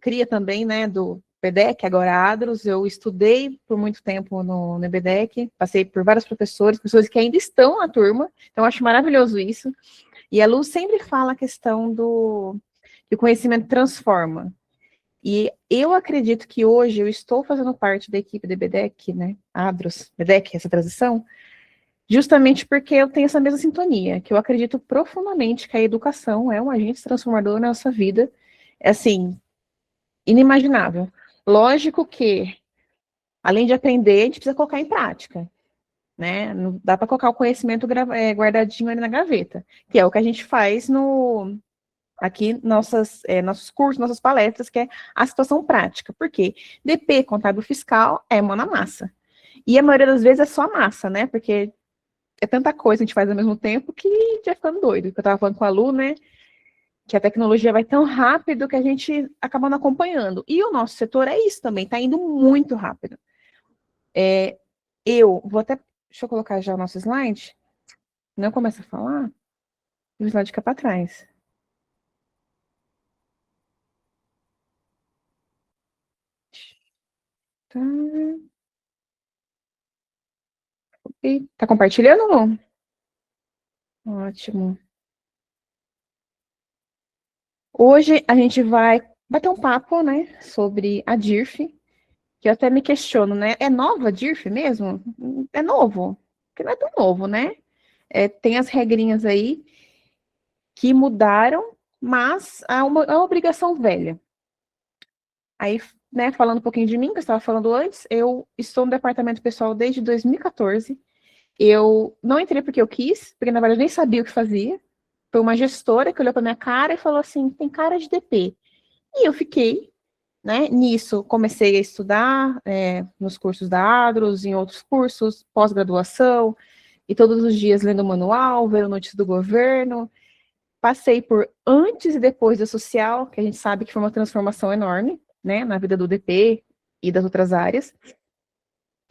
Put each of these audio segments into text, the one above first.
cria também, né, do EBDEC, agora ADROS. Eu estudei por muito tempo no EBDEC, passei por vários professores, pessoas que ainda estão na turma, então eu acho maravilhoso isso. E a Lu sempre fala a questão do que o conhecimento transforma. E eu acredito que hoje eu estou fazendo parte da equipe do EBDEC, né, ADROS, EBDEC, essa transição, justamente porque eu tenho essa mesma sintonia, que eu acredito profundamente que a educação é um agente transformador na nossa vida, é assim, inimaginável. Lógico que, além de aprender, a gente precisa colocar em prática, né? Não dá para colocar o conhecimento guardadinho ali na gaveta, que é o que a gente faz aqui nossos cursos, nossas palestras, que é a situação prática. Por quê? DP, contábil fiscal, é mão na massa. E a maioria das vezes é só massa, né? Porque é tanta coisa que a gente faz ao mesmo tempo que já ficando doido. Eu estava falando com a Lu, né? Que a tecnologia vai tão rápido que a gente acaba não acompanhando. E o nosso setor é isso também, está indo muito rápido. Eu vou até. Deixa eu colocar já o nosso slide. Não começa a falar, e o slide fica para trás. Tá. Tá compartilhando ou não? Ótimo. Hoje a gente vai bater um papo, né, sobre a DIRF, que eu até me questiono, né? É nova a DIRF mesmo? É novo? Porque não é tão novo, né? Tem as regrinhas aí que mudaram, mas há uma obrigação velha. Aí, né, falando um pouquinho de mim, que eu estava falando antes, eu estou no departamento pessoal desde 2014. Eu não entrei porque eu quis, porque na verdade eu nem sabia o que fazia. Foi uma gestora que olhou para minha cara e falou assim: tem cara de DP. E eu fiquei, né? Nisso, comecei a estudar nos cursos da ADROS, em outros cursos, pós-graduação, e todos os dias lendo o manual, vendo notícias do governo. Passei por antes e depois da social, que a gente sabe que foi uma transformação enorme, né, na vida do DP e das outras áreas.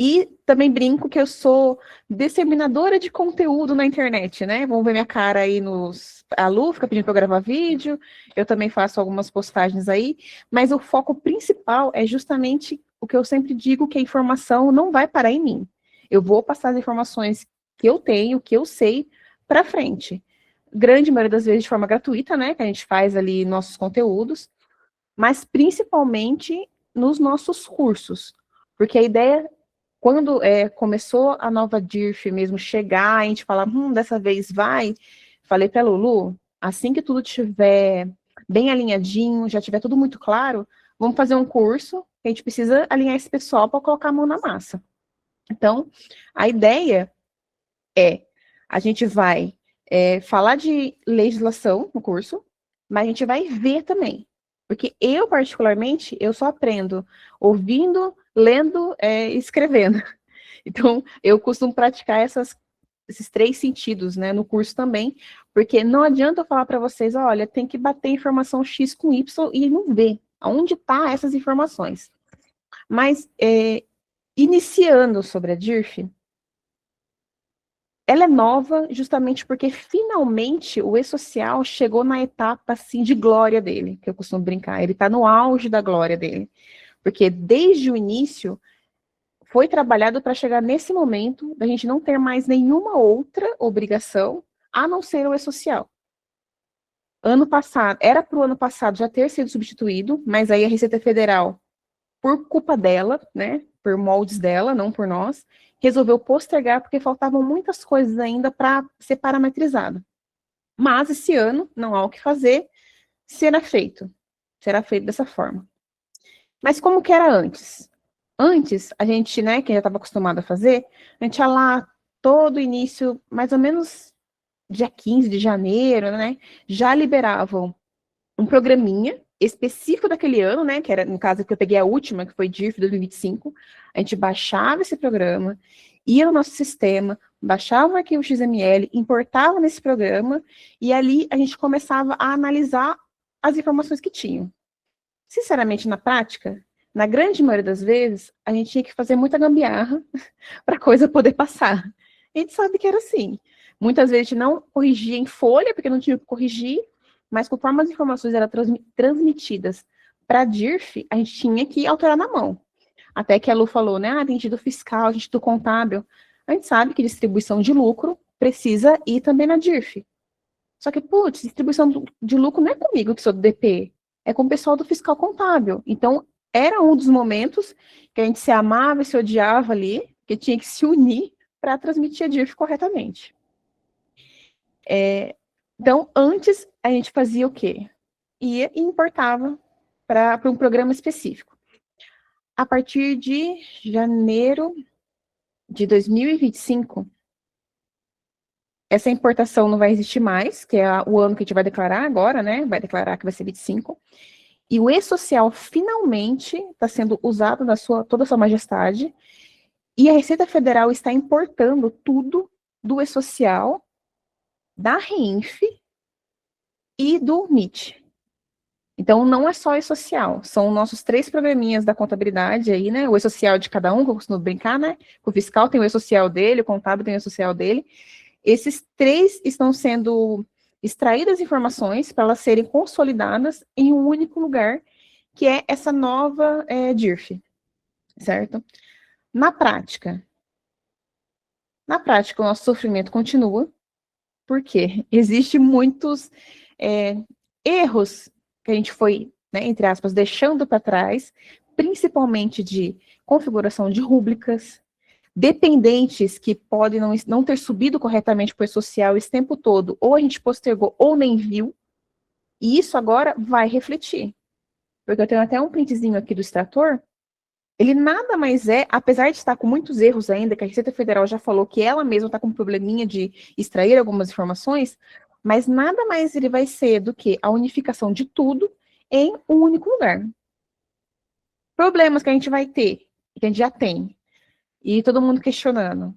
E também brinco que eu sou disseminadora de conteúdo na internet, né? Vamos ver minha cara aí nos. A Lu fica pedindo para eu gravar vídeo, eu também faço algumas postagens aí, mas o foco principal é justamente o que eu sempre digo, que a informação não vai parar em mim. Eu vou passar as informações que eu tenho, que eu sei, para frente. Grande maioria das vezes de forma gratuita, né? Que a gente faz ali nossos conteúdos, mas principalmente nos nossos cursos. Porque a ideia quando começou a nova DIRF mesmo chegar, a gente falar, dessa vez vai, falei para a Lulu, assim que tudo tiver bem alinhadinho, já tiver tudo muito claro, vamos fazer um curso, a gente precisa alinhar esse pessoal para colocar a mão na massa. Então, a ideia é, a gente vai falar de legislação no curso, mas a gente vai ver também. Porque eu, particularmente, eu só aprendo ouvindo, lendo e escrevendo. Então, eu costumo praticar esses três sentidos, né, no curso também, porque não adianta eu falar para vocês, olha, tem que bater informação X com Y e não ver aonde tá essas informações. Mas, iniciando sobre a DIRF, ela é nova justamente porque finalmente o e-social chegou na etapa, assim, de glória dele, que eu costumo brincar, ele está no auge da glória dele, porque desde o início foi trabalhado para chegar nesse momento da gente não ter mais nenhuma outra obrigação a não ser o e-social. Ano passado, era para o ano passado já ter sido substituído, mas aí a Receita Federal, por culpa dela, né, por moldes dela, não por nós, resolveu postergar porque faltavam muitas coisas ainda para ser parametrizado. Mas esse ano, não há o que fazer, será feito dessa forma. Mas como que era antes? Antes, a gente, né, quem já estava acostumado a fazer, a gente ia lá todo início, mais ou menos dia 15 de janeiro, né, já liberavam um programinha específico daquele ano, né, que era, no caso, que eu peguei a última, que foi DIRF 2025, a gente baixava esse programa, ia no nosso sistema, baixava o arquivo XML, importava nesse programa, e ali a gente começava a analisar as informações que tinham. Sinceramente, na prática, na grande maioria das vezes, a gente tinha que fazer muita gambiarra para a coisa poder passar. A gente sabe que era assim. Muitas vezes a gente não corrigia em folha, porque não tinha o que corrigir, mas conforme as informações eram transmitidas para a DIRF, a gente tinha que alterar na mão. Até que a Lu falou, né, tem gente do fiscal, gente do contábil. A gente sabe que distribuição de lucro precisa ir também na DIRF. Só que, putz, distribuição de lucro não é comigo que sou do DP, é com o pessoal do fiscal contábil. Então, era um dos momentos que a gente se amava e se odiava ali, que tinha que se unir para transmitir a DIRF corretamente. Então, antes, a gente fazia o quê? Ia e importava para um programa específico. A partir de janeiro de 2025, essa importação não vai existir mais, que é o ano que a gente vai declarar agora, né? Vai declarar que vai ser 25. E o e-social finalmente está sendo usado na toda a sua majestade. E a Receita Federal está importando tudo do e-social, da REINF e do MIT. Então, não é só e-social, são nossos 3 programinhas da contabilidade aí, né? O e-social de cada um, que eu costumo brincar, né? O fiscal tem o e-social dele, o contábil tem o e-social dele. Esses 3 estão sendo extraídas informações para elas serem consolidadas em um único lugar, que é essa nova DIRF, certo? Na prática, o nosso sofrimento continua, porque existe muitos erros que a gente foi, né, entre aspas, deixando para trás, principalmente de configuração de rúbricas, dependentes que podem não ter subido corretamente para o social esse tempo todo, ou a gente postergou ou nem viu, e isso agora vai refletir. Porque eu tenho até um printzinho aqui do extrator, ele nada mais é, apesar de estar com muitos erros ainda, que a Receita Federal já falou que ela mesma está com um probleminha de extrair algumas informações, mas nada mais ele vai ser do que a unificação de tudo em um único lugar. Problemas que a gente vai ter, que a gente já tem, e todo mundo questionando.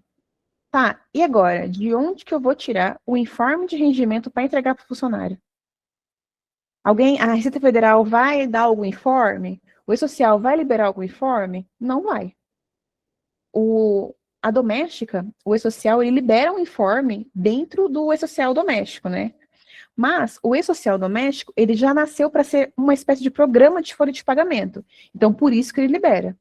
Tá, e agora? De onde que eu vou tirar o informe de rendimento para entregar para o funcionário? A Receita Federal vai dar algum informe? O E-Social vai liberar algum informe? Não vai. A doméstica, o E-Social, ele libera um informe dentro do E-Social doméstico, né? Mas o E-Social doméstico, ele já nasceu para ser uma espécie de programa de folha de pagamento. Então, por isso que ele libera.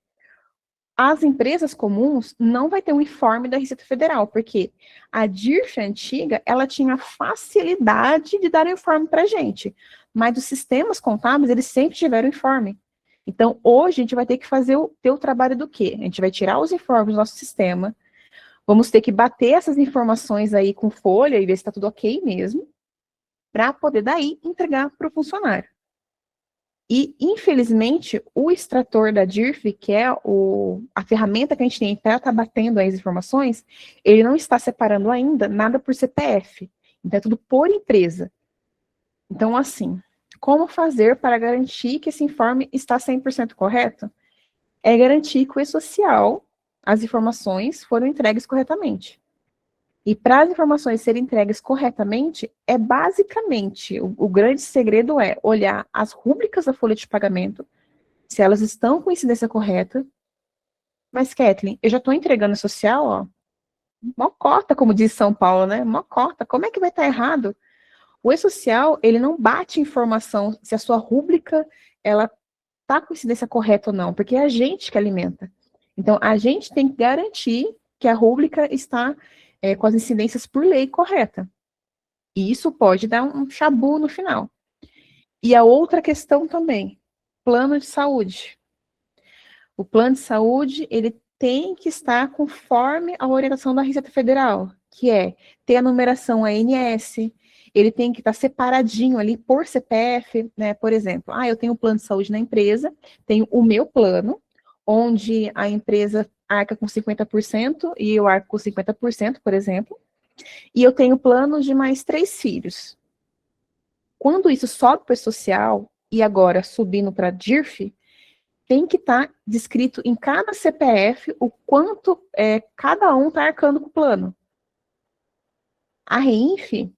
As empresas comuns não vai ter um informe da Receita Federal, porque a DIRF antiga, ela tinha facilidade de dar informe para a gente, mas os sistemas contábeis, eles sempre tiveram informe. Então, hoje, a gente vai ter que ter o trabalho do quê? A gente vai tirar os informes do nosso sistema, vamos ter que bater essas informações aí com folha e ver se está tudo ok mesmo, para poder daí entregar para o funcionário. E, infelizmente, o extrator da DIRF, que é a ferramenta que a gente tem para estar batendo as informações, ele não está separando ainda nada por CPF. Então, é tudo por empresa. Então, assim, como fazer para garantir que esse informe está 100% correto? É garantir que o E-Social, as informações, foram entregues corretamente. E para as informações serem entregues corretamente, é basicamente, o grande segredo é olhar as rúbricas da folha de pagamento, se elas estão com incidência correta. Mas, Kathleen, eu já estou entregando social, ó, mocota, como diz São Paulo, né? Mocota, como é que vai estar errado? O E-Social, ele não bate informação se a sua rúbrica, ela está com incidência correta ou não, porque é a gente que alimenta. Então, a gente tem que garantir que a rúbrica está com as incidências por lei correta. E isso pode dar um chabu no final. E a outra questão também, plano de saúde. O plano de saúde, ele tem que estar conforme a orientação da Receita Federal, que é ter a numeração ANS, ele tem que estar separadinho ali por CPF, né? Por exemplo, eu tenho um plano de saúde na empresa, tenho o meu plano, onde a empresa arca com 50% e eu arco com 50%, por exemplo, e eu tenho planos de mais 3 filhos. Quando isso sobe para o social, e agora subindo para a DIRF, tem que estar descrito em cada CPF o quanto cada um está arcando com o plano. A REINF,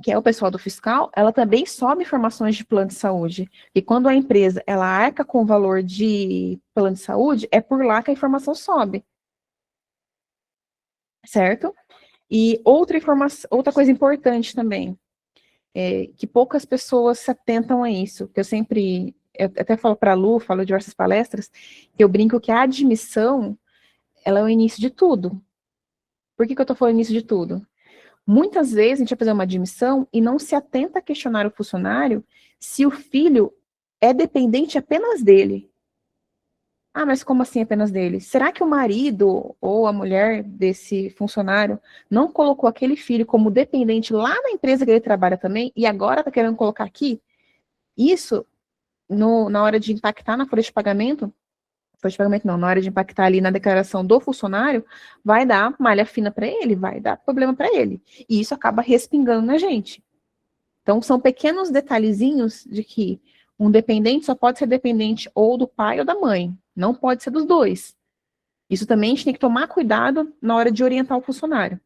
que é o pessoal do fiscal, ela também sobe informações de plano de saúde. E quando a empresa ela arca com o valor de plano de saúde, é por lá que a informação sobe. Certo? E outra coisa importante também. que poucas pessoas se atentam a isso, que eu até falo para a Lu, falo em diversas palestras, que eu brinco que a admissão, ela é o início de tudo. Por que eu estou falando início de tudo? Muitas vezes a gente vai fazer uma admissão e não se atenta a questionar o funcionário se o filho é dependente apenas dele. Ah, mas como assim apenas dele? Será que o marido ou a mulher desse funcionário não colocou aquele filho como dependente lá na empresa que ele trabalha também e agora está querendo colocar aqui? Isso, na hora de impactar na folha de pagamento não, na hora de impactar ali na declaração do funcionário, vai dar malha fina para ele, vai dar problema para ele. E isso acaba respingando na gente. Então, são pequenos detalhezinhos de que um dependente só pode ser dependente ou do pai ou da mãe, não pode ser dos dois. Isso também a gente tem que tomar cuidado na hora de orientar o funcionário,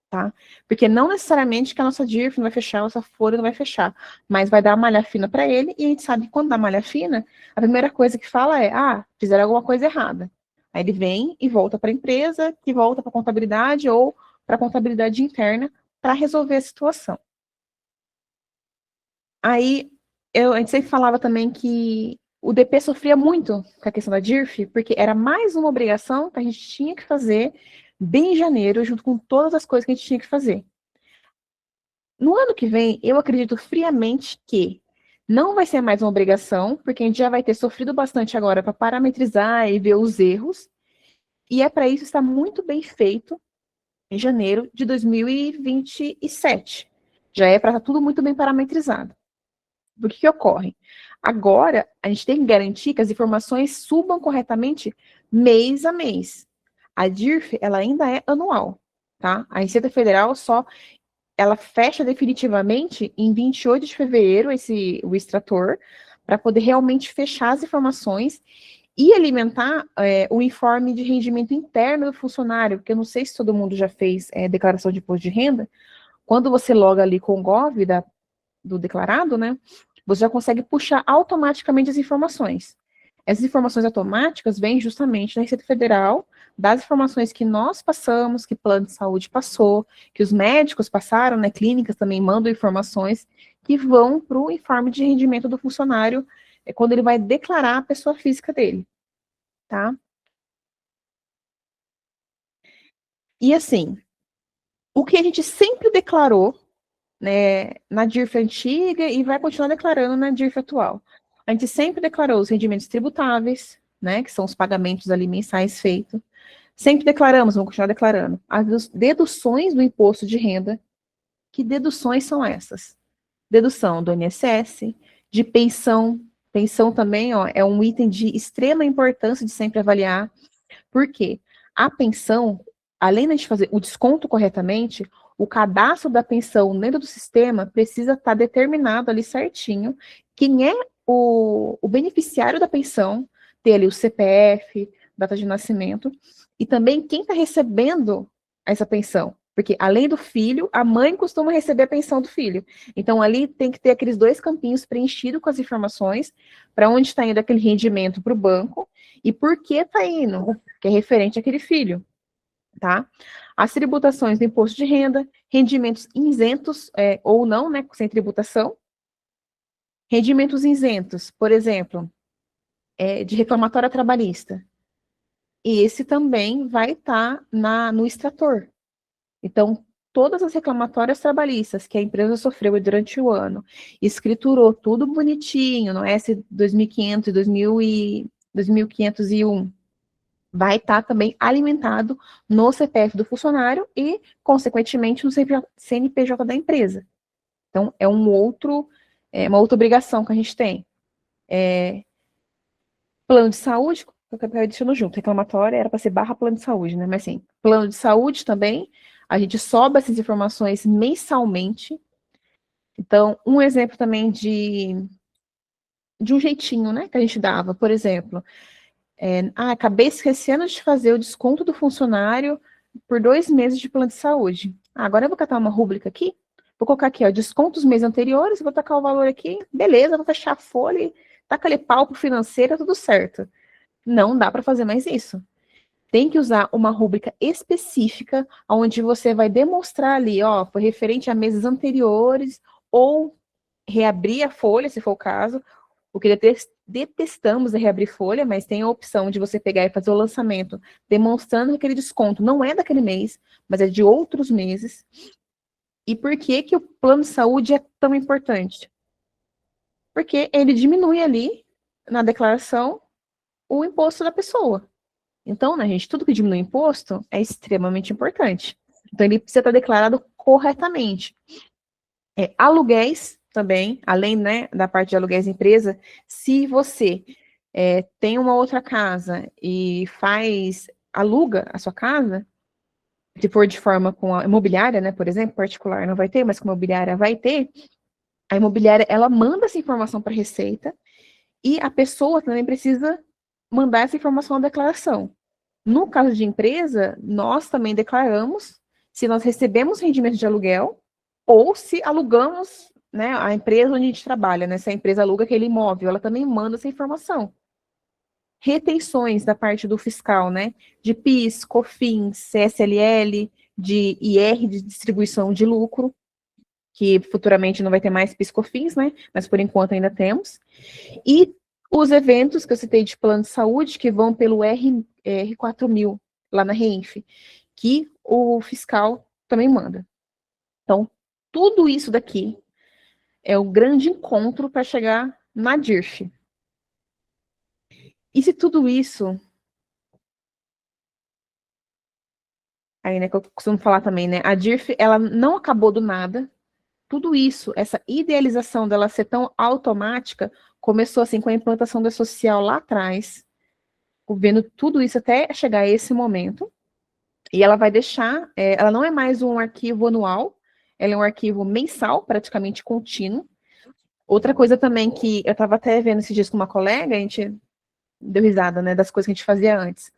tá? Porque não necessariamente que a nossa DIRF não vai fechar, a nossa folha não vai fechar, mas vai dar malha fina para ele, e a gente sabe que quando dá malha fina, a primeira coisa que fala é, fizeram alguma coisa errada. Aí ele vem e volta para a empresa, que volta para a contabilidade ou para a contabilidade interna para resolver a situação. Aí, a gente sempre falava também que o DP sofria muito com a questão da DIRF, porque era mais uma obrigação que a gente tinha que fazer bem em janeiro, junto com todas as coisas que a gente tinha que fazer. No ano que vem, eu acredito friamente que não vai ser mais uma obrigação, porque a gente já vai ter sofrido bastante agora para parametrizar e ver os erros, e é para isso estar muito bem feito em janeiro de 2027. Já é para estar tudo muito bem parametrizado. O que ocorre? Agora, a gente tem que garantir que as informações subam corretamente mês a mês. A DIRF, ela ainda é anual, tá? A Receita Federal ela fecha definitivamente em 28 de fevereiro o extrator, para poder realmente fechar as informações e alimentar o informe de rendimento interno do funcionário, porque eu não sei se todo mundo já fez declaração de imposto de renda, quando você loga ali com o GOV do declarado, né, você já consegue puxar automaticamente as informações. Essas informações automáticas vêm justamente da Receita Federal, das informações que nós passamos, que o plano de saúde passou, que os médicos passaram, né, clínicas também mandam informações que vão para o informe de rendimento do funcionário quando ele vai declarar a pessoa física dele, tá? E assim, o que a gente sempre declarou, né, na DIRF antiga e vai continuar declarando na DIRF atual. A gente sempre declarou os rendimentos tributáveis, né, que são os pagamentos ali mensais feitos. Sempre declaramos, vamos continuar declarando, as deduções do imposto de renda. Que deduções são essas? Dedução do INSS, de pensão. Pensão também, ó, é um item de extrema importância de sempre avaliar. Por quê? A pensão, além de a gente fazer o desconto corretamente, o cadastro da pensão dentro do sistema precisa estar determinado ali certinho quem é o beneficiário da pensão, ter ali o CPF, data de nascimento, e também quem está recebendo essa pensão. Porque além do filho, a mãe costuma receber a pensão do filho. Então ali tem que ter aqueles dois campinhos preenchidos com as informações, para onde está indo aquele rendimento para o banco, e por que está indo, que é referente àquele filho, tá? As tributações do imposto de renda, rendimentos isentos ou não, né, sem tributação. Rendimentos isentos, por exemplo, de reclamatória trabalhista. E esse também vai estar no extrator. Então, todas as reclamatórias trabalhistas que a empresa sofreu durante o ano, escriturou tudo bonitinho no S2500 e 2501, vai estar também alimentado no CPF do funcionário e, consequentemente, no CNPJ da empresa. Então, é uma outra obrigação que a gente tem. Plano de saúde, eu acabei deixando junto, reclamatória era para ser barra plano de saúde, né? Mas sim, plano de saúde também, a gente sobe essas informações mensalmente. Então, um exemplo também de um jeitinho, né, que a gente dava, por exemplo, acabei esquecendo de fazer o desconto do funcionário por 2 meses de plano de saúde. Agora eu vou catar uma rúbrica aqui, vou colocar aqui, ó, desconto dos meses anteriores, vou tacar o valor aqui, beleza, vou fechar a folha e taca ali pau pro financeiro, tudo certo. Não dá para fazer mais isso. Tem que usar uma rúbrica específica, onde você vai demonstrar ali, ó, foi referente a meses anteriores, ou reabrir a folha, se for o caso. O que detestamos é reabrir folha, mas tem a opção de você pegar e fazer o lançamento, demonstrando que aquele desconto não é daquele mês, mas é de outros meses. E por que que o plano de saúde é tão importante? Porque ele diminui ali, na declaração, o imposto da pessoa. Então, né, gente, tudo que diminui o imposto é extremamente importante. Então, ele precisa estar declarado corretamente. Aluguéis também, além, né, da parte de aluguéis de empresa, se você tem uma outra casa e aluga a sua casa, se for de forma com a imobiliária, né, por exemplo, particular não vai ter, mas com a imobiliária vai ter, a imobiliária, ela manda essa informação para a Receita e a pessoa também precisa mandar essa informação na declaração. No caso de empresa, nós também declaramos se nós recebemos rendimento de aluguel ou se alugamos, né, a empresa onde a gente trabalha, né, se a empresa aluga aquele imóvel, ela também manda essa informação. Retenções da parte do fiscal, né, de PIS, COFINS, CSLL, de IR, de distribuição de lucro, que futuramente não vai ter mais PIS, COFINS, né, mas por enquanto ainda temos. E os eventos que eu citei de plano de saúde, que vão pelo R4000, lá na Reinf, que o fiscal também manda. Então, tudo isso daqui é o grande encontro para chegar na DIRF. E se tudo isso, aí, né, que eu costumo falar também, né, a DIRF, ela não acabou do nada, tudo isso, essa idealização dela ser tão automática, começou assim com a implantação da social lá atrás, vendo tudo isso até chegar a esse momento, e ela vai deixar, ela não é mais um arquivo anual, ela é um arquivo mensal, praticamente contínuo. Outra coisa também que eu estava até vendo esses dias com uma colega, a gente deu risada, né, das coisas que a gente fazia antes.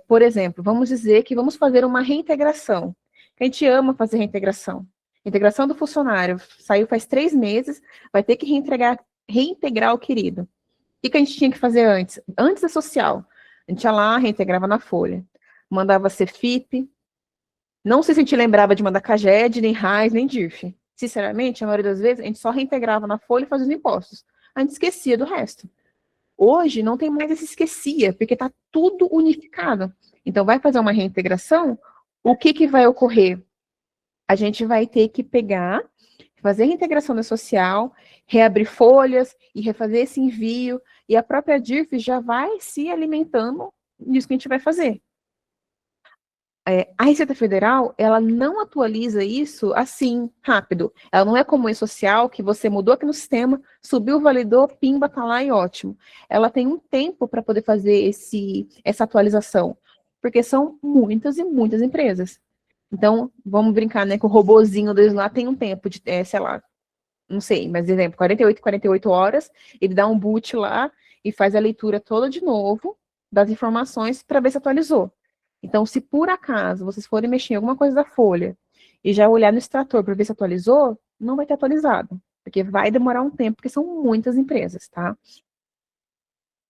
Por exemplo, vamos dizer que vamos fazer uma reintegração. A gente ama fazer reintegração. Integração do funcionário, saiu faz 3 meses, vai ter que reintegrar o querido. O que a gente tinha que fazer antes? Antes da social, a gente ia lá, reintegrava na folha. Mandava CFIP, não sei se a gente lembrava de mandar CAGED, nem RAIS, nem DIRF. Sinceramente, a maioria das vezes, a gente só reintegrava na folha e fazia os impostos. A gente esquecia do resto. Hoje, não tem mais esse esquecia, porque está tudo unificado. Então, vai fazer uma reintegração, o que, que vai ocorrer? A gente vai ter que pegar, fazer a reintegração da social, reabrir folhas e refazer esse envio, e a própria DIRF já vai se alimentando disso que a gente vai fazer. A Receita Federal, ela não atualiza isso assim, rápido. Ela não é como o E-Social, que você mudou aqui no sistema, subiu, validou, pimba, tá lá e ótimo. Ela tem um tempo para poder fazer essa atualização, porque são muitas e muitas empresas. Então, vamos brincar, né, que o robozinho deles lá tem um tempo de, sei lá, não sei, mas exemplo, 48 horas, ele dá um boot lá e faz a leitura toda de novo das informações para ver se atualizou. Então, se por acaso vocês forem mexer em alguma coisa da folha e já olhar no extrator para ver se atualizou, não vai ter atualizado, porque vai demorar um tempo, porque são muitas empresas, tá?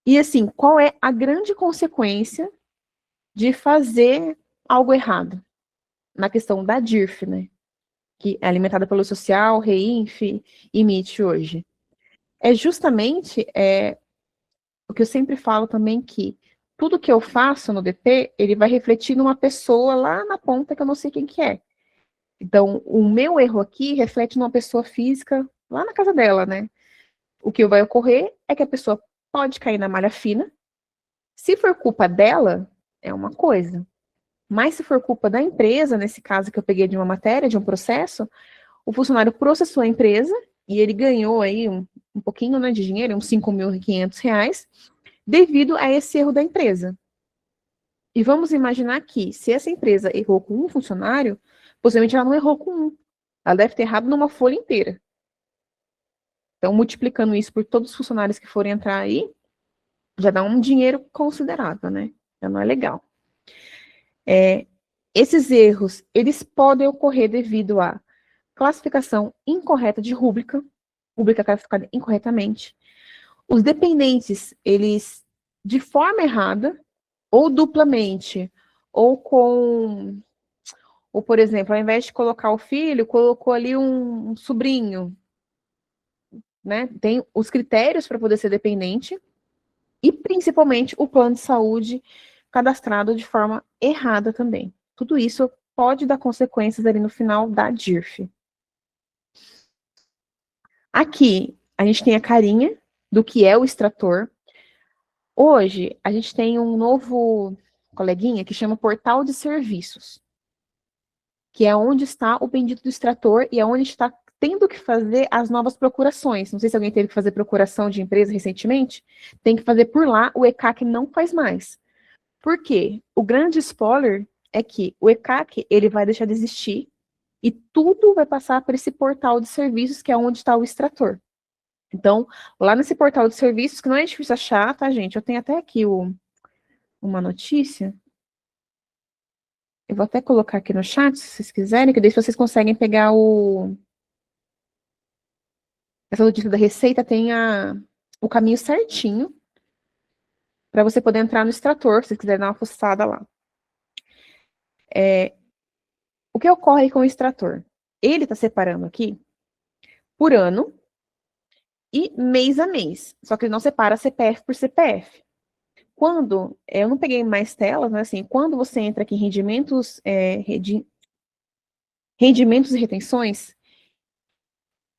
E assim, qual é a grande consequência de fazer algo errado? Na questão da DIRF, né? Que é alimentada pelo Social, Reinf e MIT hoje. É justamente o que eu sempre falo também, que tudo que eu faço no DP, ele vai refletir numa pessoa lá na ponta que eu não sei quem que é. Então, o meu erro aqui reflete numa pessoa física lá na casa dela, né? O que vai ocorrer é que a pessoa pode cair na malha fina. Se for culpa dela, é uma coisa. Mas se for culpa da empresa, nesse caso que eu peguei de uma matéria, de um processo, o funcionário processou a empresa e ele ganhou aí um pouquinho, né, de dinheiro, uns R$ 5.500, devido a esse erro da empresa. E vamos imaginar que, se essa empresa errou com um funcionário, possivelmente ela não errou com um. Ela deve ter errado numa folha inteira. Então, multiplicando isso por todos os funcionários que forem entrar aí, já dá um dinheiro considerável, né? Já não é legal. Esses erros, eles podem ocorrer devido à classificação incorreta de rúbrica classificada incorretamente. Os dependentes, eles, de forma errada, ou duplamente, ou com... Ou, por exemplo, ao invés de colocar o filho, colocou ali um sobrinho. né? Tem os critérios para poder ser dependente e, principalmente, o plano de saúde cadastrado de forma errada também. Tudo isso pode dar consequências ali no final da DIRF. Aqui, a gente tem a carinha do que é o extrator. Hoje, a gente tem um novo coleguinha que chama Portal de Serviços, que é onde está o bendito do extrator e é onde está tendo que fazer as novas procurações. Não sei se alguém teve que fazer procuração de empresa recentemente. Tem que fazer por lá, o ECAC não faz mais. Por quê? O grande spoiler é que o ECAC ele vai deixar de existir e tudo vai passar para esse portal de serviços, que é onde está o extrator. Então, lá nesse portal de serviços, que não é difícil achar, tá, gente? Eu tenho até aqui uma notícia. Eu vou até colocar aqui no chat, se vocês quiserem, que daí vocês conseguem pegar essa notícia da Receita, tem o caminho certinho para você poder entrar no extrator, se vocês quiserem dar uma fuçada lá. O que ocorre com o extrator? Ele está separando aqui por ano e mês a mês, só que ele não separa CPF por CPF. Quando, eu não peguei mais telas, mas assim, quando você entra aqui em rendimentos e retenções,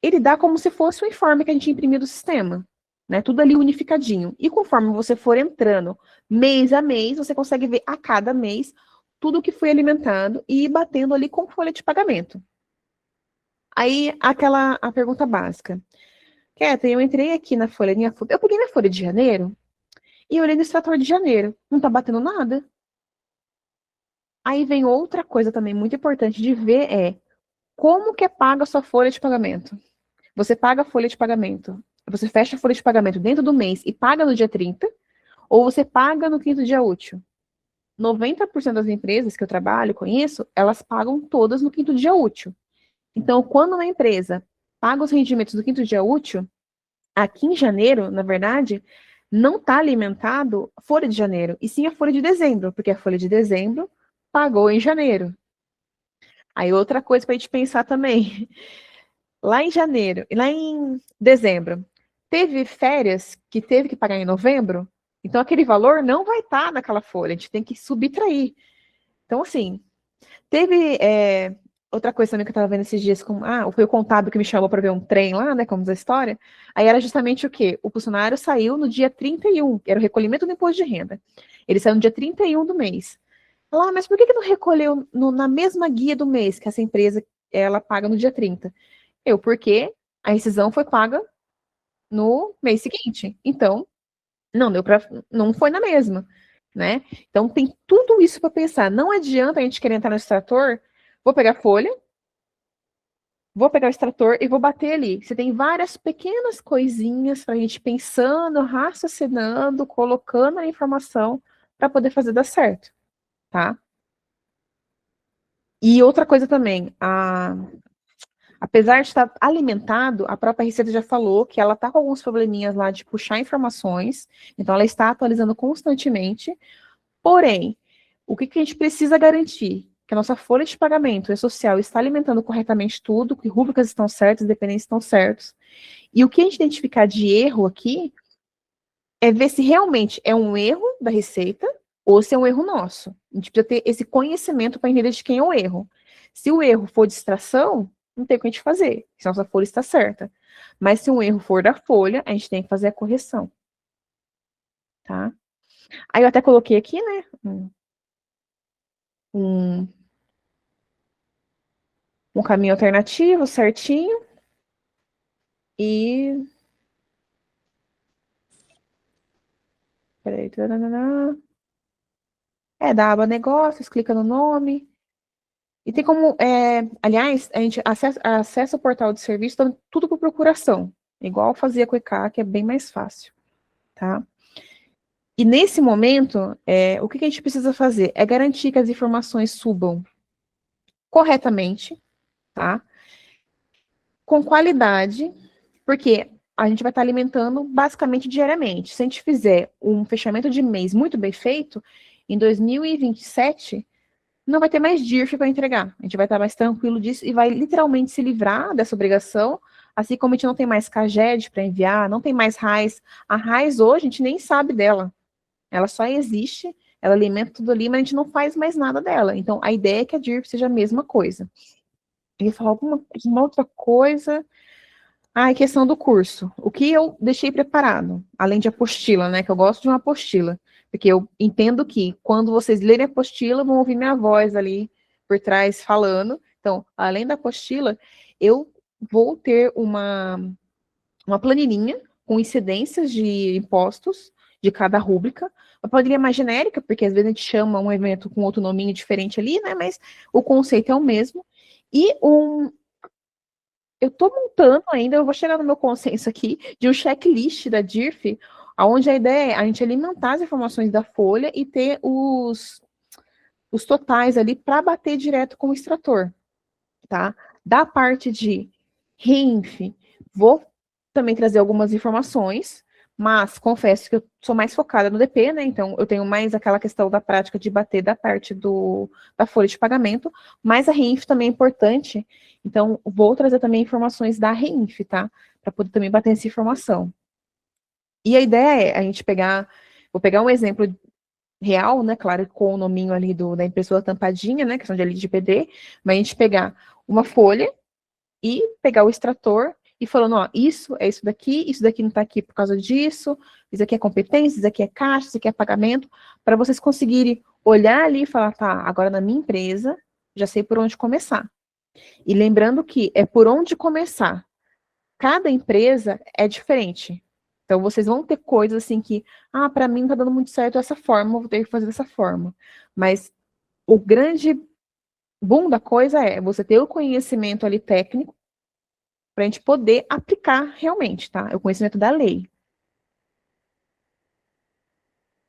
ele dá como se fosse o informe que a gente imprimiu do sistema, né? Tudo ali unificadinho. E conforme você for entrando mês a mês, você consegue ver a cada mês tudo que foi alimentado e ir batendo ali com folha de pagamento. Aí, a pergunta básica. Kétia, eu entrei aqui na folha, eu peguei na folha de janeiro e olhei no extrator de janeiro. Não tá batendo nada. Aí vem outra coisa também muito importante de ver como que é paga a sua folha de pagamento. Você paga a folha de pagamento, você fecha a folha de pagamento dentro do mês e paga no dia 30, ou você paga no quinto dia útil. 90% das empresas que eu trabalho, conheço, elas pagam todas no quinto dia útil. Então, quando uma empresa paga os rendimentos do quinto dia útil, aqui em janeiro, na verdade, não está alimentado a folha de janeiro, e sim a folha de dezembro, porque a folha de dezembro pagou em janeiro. Aí outra coisa para a gente pensar também, lá em janeiro, e lá em dezembro, teve férias que teve que pagar em novembro, então aquele valor não vai estar naquela folha, a gente tem que subtrair. Então, assim, teve outra coisa também que eu estava vendo esses dias, foi o contábil que me chamou para ver um trem lá, né, como diz a história, aí era justamente o quê? O funcionário saiu no dia 31, era o recolhimento do imposto de renda. Ele saiu no dia 31 do mês. Lá, mas por que não recolheu na mesma guia do mês que essa empresa ela paga no dia 30? Porque a rescisão foi paga no mês seguinte. Então, não foi na mesma, né? Então tem tudo isso para pensar. Não adianta a gente querer entrar no extrator, vou pegar a folha, vou pegar o extrator e vou bater ali. Você tem várias pequenas coisinhas para a gente pensando, raciocinando, colocando a informação para poder fazer dar certo, tá? E outra coisa também, apesar de estar alimentado, a própria Receita já falou que ela está com alguns probleminhas lá de puxar informações, então ela está atualizando constantemente, porém, o que a gente precisa garantir? Que a nossa folha de pagamento e social está alimentando corretamente tudo, que rúbricas estão certas, dependentes estão certos, e o que a gente identificar de erro aqui é ver se realmente é um erro da Receita ou se é um erro nosso. A gente precisa ter esse conhecimento para entender de quem é o erro. Se o erro for distração, não tem o que a gente fazer, se a nossa folha está certa. Mas se um erro for da folha, a gente tem que fazer a correção. Tá? Aí eu até coloquei aqui, né, um caminho alternativo certinho. E... Peraí. Da aba negócios, clica no nome. E tem como, aliás, a gente acessa o portal de serviço, dando tudo por procuração. Igual fazia com o ECA, que é bem mais fácil, tá? E nesse momento, o que a gente precisa fazer? É garantir que as informações subam corretamente, tá? Com qualidade, porque a gente vai estar alimentando basicamente diariamente. Se a gente fizer um fechamento de mês muito bem feito, em 2027, não vai ter mais DIRF para entregar. A gente vai estar mais tranquilo disso e vai literalmente se livrar dessa obrigação Assim como a gente não tem mais CAGED para enviar, não tem mais RAIS. A RAIS hoje a gente nem sabe dela. Ela só existe, ela alimenta tudo ali, mas a gente não faz mais nada dela. Então, a ideia é que a DIRF seja a mesma coisa. Eu ia falar uma outra coisa. Ah, questão do curso. O que eu deixei preparado, além de apostila, né? Que eu gosto de uma apostila. Porque eu entendo que quando vocês lerem a apostila, vão ouvir minha voz ali por trás falando. Então, além da apostila, eu vou ter uma planilhinha com incidências de impostos de cada rúbrica. Uma planilha mais genérica, porque às vezes a gente chama um evento com outro nominho diferente ali, né? Mas o conceito é o mesmo. E eu estou montando ainda, eu vou chegar no meu consenso aqui, de um checklist da DIRF, onde a ideia é a gente alimentar as informações da folha e ter os totais ali para bater direto com o extrator, tá? Da parte de RINF, vou também trazer algumas informações, mas confesso que eu sou mais focada no DP, né? Então eu tenho mais aquela questão da prática de bater da parte da folha de pagamento, mas a RINF também é importante, então vou trazer também informações da RINF, tá? Para poder também bater essa informação. E a ideia é a gente vou pegar um exemplo real, né? Claro, com o nominho ali da impressora tampadinha, né? Questão de LGPD, mas a gente pegar uma folha e pegar o extrator e falando, ó, isso é isso daqui não está aqui por causa disso, isso aqui é competência, isso aqui é caixa, isso aqui é pagamento, para vocês conseguirem olhar ali e falar, tá, agora na minha empresa, já sei por onde começar. E lembrando que é por onde começar. Cada empresa é diferente. Então, vocês vão ter coisas assim que, para mim não tá dando muito certo dessa forma, eu vou ter que fazer dessa forma. Mas o grande boom da coisa é você ter o conhecimento ali técnico para a gente poder aplicar realmente, tá? É o conhecimento da lei.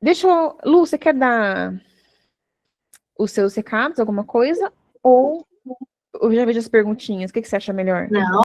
Deixa eu... Lu, você quer dar os seus recados, alguma coisa? Ou eu já vejo as perguntinhas? O que você acha melhor? Não,